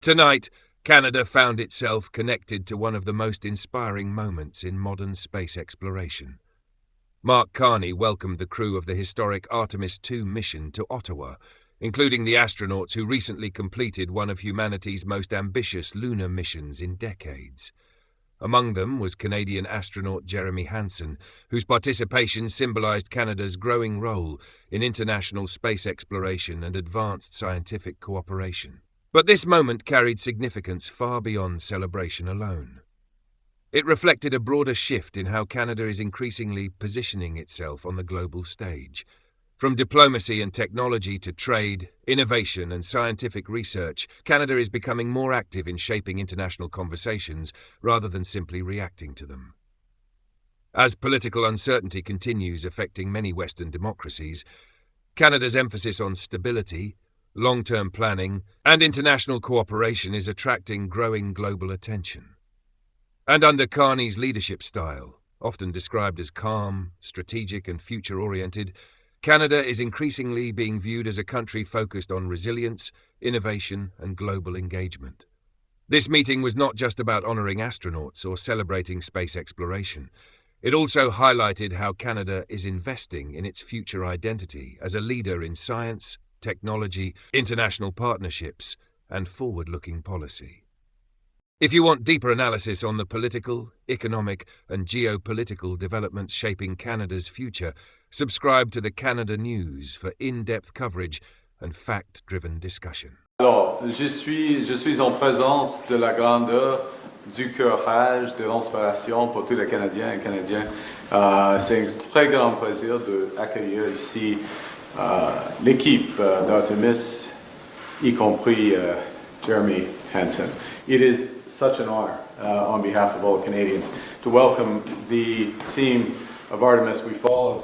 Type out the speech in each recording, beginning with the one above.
Tonight, Canada found itself connected to one of the most inspiring moments in modern space exploration. Mark Carney welcomed the crew of the historic Artemis II mission to Ottawa, including the astronauts who recently completed one of humanity's most ambitious lunar missions in decades. Among them was Canadian astronaut Jeremy Hansen, whose participation symbolized Canada's growing role in international space exploration and advanced scientific cooperation. But this moment carried significance far beyond celebration alone. It reflected a broader shift in how Canada is increasingly positioning itself on the global stage. From diplomacy and technology to trade, innovation and scientific research, Canada is becoming more active in shaping international conversations rather than simply reacting to them. As political uncertainty continues affecting many Western democracies, Canada's emphasis on stability, long-term planning, and international cooperation is attracting growing global attention. And under Carney's leadership style, often described as calm, strategic, and future-oriented, Canada is increasingly being viewed as a country focused on resilience, innovation, and global engagement. This meeting was not just about honoring astronauts or celebrating space exploration. It also highlighted how Canada is investing in its future identity as a leader in science, technology, international partnerships, and forward-looking policy. If you want deeper analysis on the political, economic, and geopolitical developments shaping Canada's future, subscribe to the Canada News for in-depth coverage and fact-driven discussion. Alors, je suis en présence de la grandeur, du courage, de l'inspiration pour tous les Canadiens et Canadiennes. C'est un très grand plaisir d'accueillir ici l'équipe d'Artemis, y compris Jeremy Hansen. It is such an honor on behalf of all Canadians to welcome the team of Artemis. We followed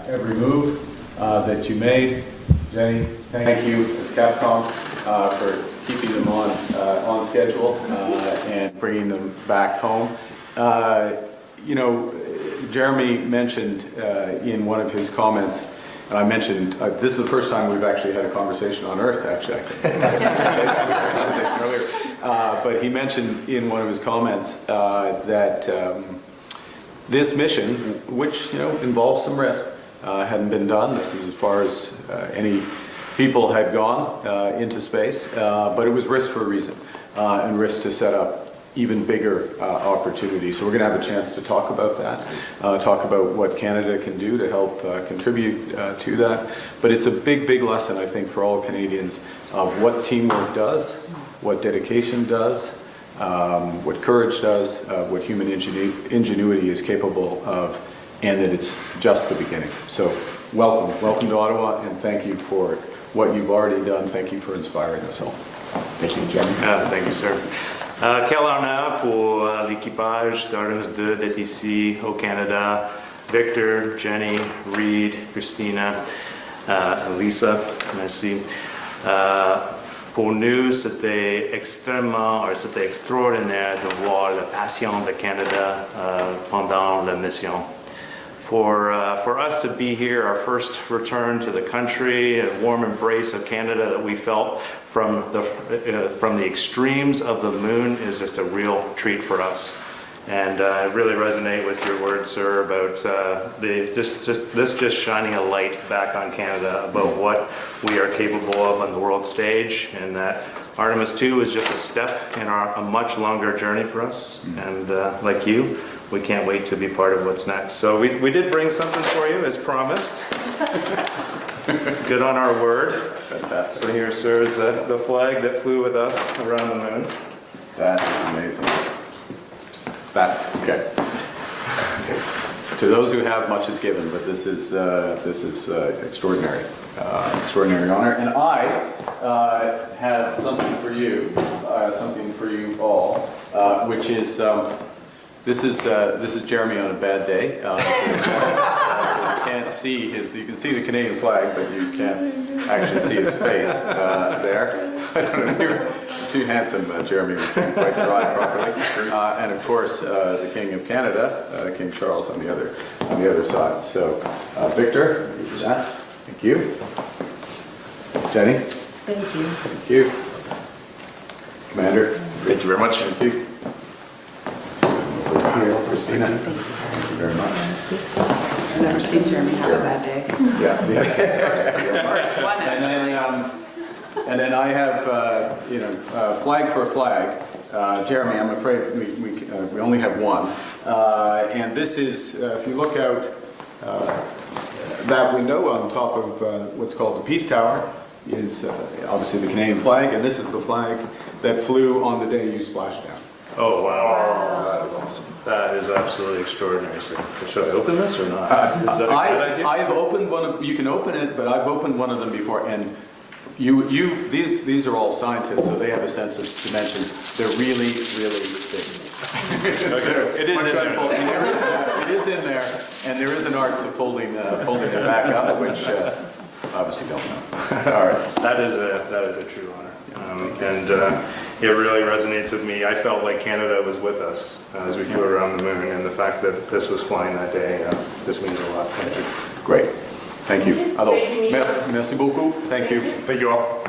every move that you made. Jenny, thank you as Capcom for keeping them on schedule and bringing them back home. Jeremy mentioned in one of his comments, and I mentioned, this is the first time we've actually had a conversation on Earth, actually. But he mentioned in one of his comments that this mission, which involves some risk, hadn't been done. This is as far as any people had gone into space, but it was risk for a reason, and risk to set up even bigger opportunities. So we're going to have a chance to talk about that, talk about what Canada can do to help contribute to that. But it's a big, big lesson, I think, for all Canadians of what teamwork does, what dedication does, what courage does, what human ingenuity is capable of, and that it's just the beginning. So welcome to Ottawa, and thank you for what you've already done. Thank you for inspiring us all. Thank you, Jeremy. Thank you, sir. Quel honneur pour l'équipage d'Artemis II d'être ici au Canada. Victor, Jenny, Reed, Christina, Lisa, merci. Pour nous, c'était extraordinaire de voir la passion de Canada pendant la mission. For us to be here, our first return to the country, a warm embrace of Canada that we felt from the extremes of the moon is just a real treat for us. And I really resonate with your words, sir, about this just shining a light back on Canada about what we are capable of on the world stage, and that Artemis II is just a step in a much longer journey for us. And like you, we can't wait to be part of what's next. So we did bring something for you, as promised. Good on our word. Fantastic. So here, sir, is the flag that flew with us around the moon. That is amazing. Okay. To those who have, much is given, but this is extraordinary, extraordinary honor. And I have something for you all, which is this is Jeremy on a bad day. You can't see you can see the Canadian flag, but you can't actually see his face there. I don't know, you're too handsome, Jeremy, we can't quite draw it properly. And of course, the King of Canada, King Charles, on the other side. So, Victor, do that. Thank you. Jenny. Thank you. Thank you. you very much. Thank you. Christina. Thank you very much. I've never seen Jeremy have a bad day. Yeah. First one, And then I have, flag for flag. Jeremy, I'm afraid we only have one. And this is, if you look out that window on top of what's called the Peace Tower, is obviously the Canadian flag, and this is the flag that flew on the day you splashed down. Oh, wow. That is awesome. That is absolutely extraordinary. So, should I open this or not? Is that a good idea? I've opened one of, you can open it, but I've opened one of them before, and these are all scientists, so they have a sense of dimensions. They're really, really big. Okay. It is in there. It is in there, and there is an art to folding it back up, which obviously don't know. All right. That is a true honor. And it really resonates with me. I felt like Canada was with us as we flew around the moon, and the fact that this was flying that day, this means a lot. Thank you. Great. Thank you. Alors, merci beaucoup. Thank you. Thank you all.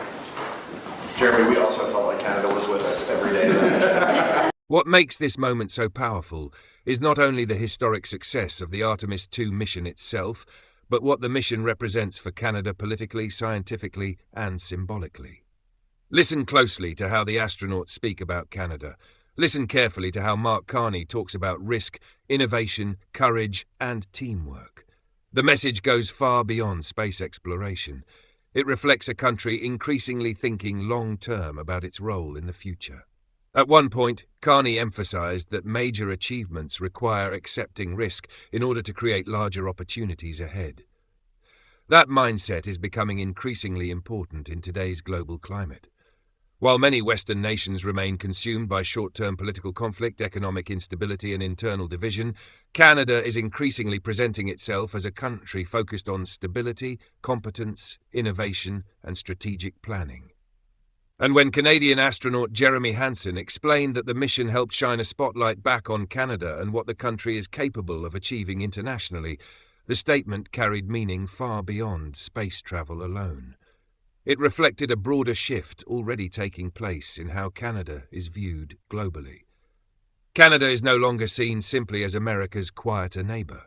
Jeremy, we also felt like Canada was with us every day. What makes this moment so powerful is not only the historic success of the Artemis II mission itself, but what the mission represents for Canada politically, scientifically, and symbolically. Listen closely to how the astronauts speak about Canada. Listen carefully to how Mark Carney talks about risk, innovation, courage, and teamwork. The message goes far beyond space exploration. It reflects a country increasingly thinking long-term about its role in the future. At one point, Carney emphasized that major achievements require accepting risk in order to create larger opportunities ahead. That mindset is becoming increasingly important in today's global climate. While many Western nations remain consumed by short-term political conflict, economic instability, and internal division, Canada is increasingly presenting itself as a country focused on stability, competence, innovation, and strategic planning. And when Canadian astronaut Jeremy Hansen explained that the mission helped shine a spotlight back on Canada and what the country is capable of achieving internationally, the statement carried meaning far beyond space travel alone. It reflected a broader shift already taking place in how Canada is viewed globally. Canada is no longer seen simply as America's quieter neighbour.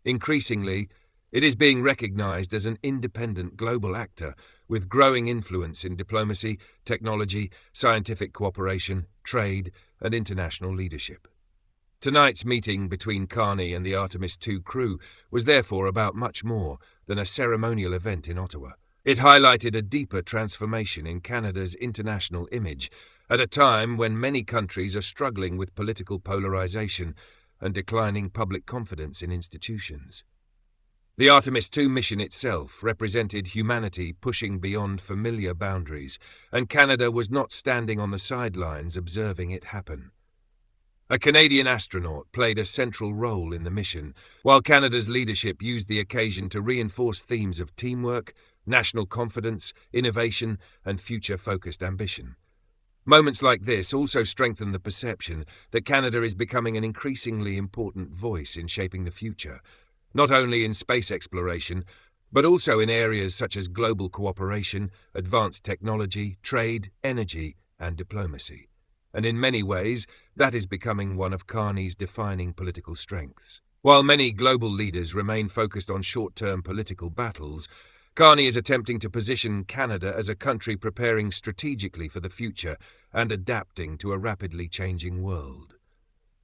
Increasingly, it is being recognized as an independent global actor with growing influence in diplomacy, technology, scientific cooperation, trade, and international leadership. Tonight's meeting between Carney and the Artemis II crew was therefore about much more than a ceremonial event in Ottawa. It highlighted a deeper transformation in Canada's international image at a time when many countries are struggling with political polarization and declining public confidence in institutions. The Artemis II mission itself represented humanity pushing beyond familiar boundaries, and Canada was not standing on the sidelines observing it happen. A Canadian astronaut played a central role in the mission, while Canada's leadership used the occasion to reinforce themes of teamwork, national confidence, innovation, and future-focused ambition. Moments like this also strengthen the perception that Canada is becoming an increasingly important voice in shaping the future, not only in space exploration, but also in areas such as global cooperation, advanced technology, trade, energy, and diplomacy. And in many ways, that is becoming one of Carney's defining political strengths. While many global leaders remain focused on short-term political battles, Carney is attempting to position Canada as a country preparing strategically for the future and adapting to a rapidly changing world.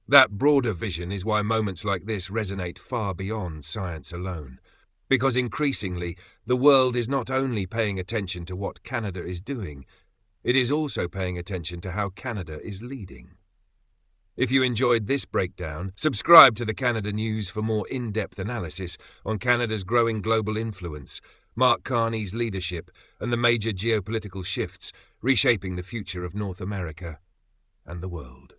That broader vision is why moments like this resonate far beyond science alone, because increasingly the world is not only paying attention to what Canada is doing, it is also paying attention to how Canada is leading. If you enjoyed this breakdown, subscribe to the Canada News for more in-depth analysis on Canada's growing global influence, Mark Carney's leadership, and the major geopolitical shifts reshaping the future of North America and the world.